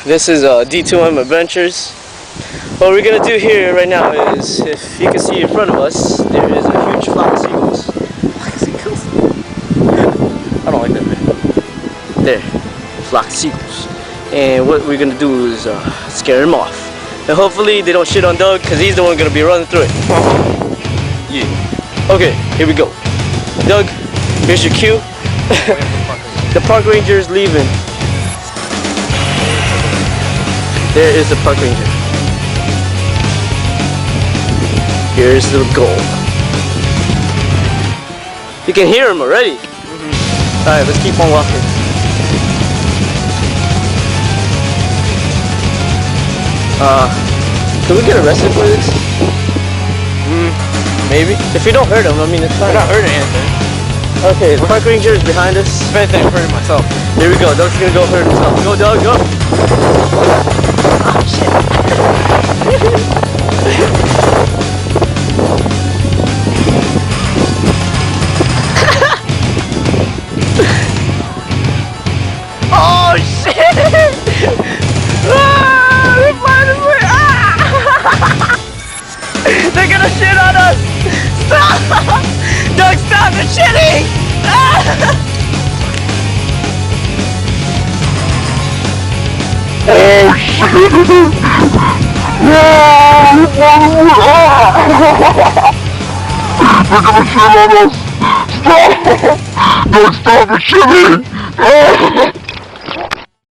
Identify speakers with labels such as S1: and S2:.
S1: This is D2M Adventures. What we're gonna do here right now is, if you can see in front of us, there is a huge flock of seagulls. Seagulls? I don't like that, man. There, flock of seagulls. And what we're gonna do is scare them off. And hopefully they don't shit on Doug, because he's the one gonna be running through it. Yeah. Okay, here we go. Doug, here's your cue. The park ranger is leaving. There is the park ranger. Here's the goal. You can hear him already. Alright, let's keep on walking. Can we get arrested for this?
S2: Maybe.
S1: If you don't hurt him, I mean, it's fine.
S2: We're not hurting anything.
S1: Okay, the park ranger is behind us.
S2: If anything, I'm hurting myself.
S1: Here we go. Doug's gonna go hurt himself. Go, Doug, go. Oh, shit. Oh, shit. Ah, we find his way. Ah. They're gonna shit on us. Stop. Doug, stop the shitting. Ah.
S3: Oh shit! They're gonna shit on us! Stop! Don't stop the shitting!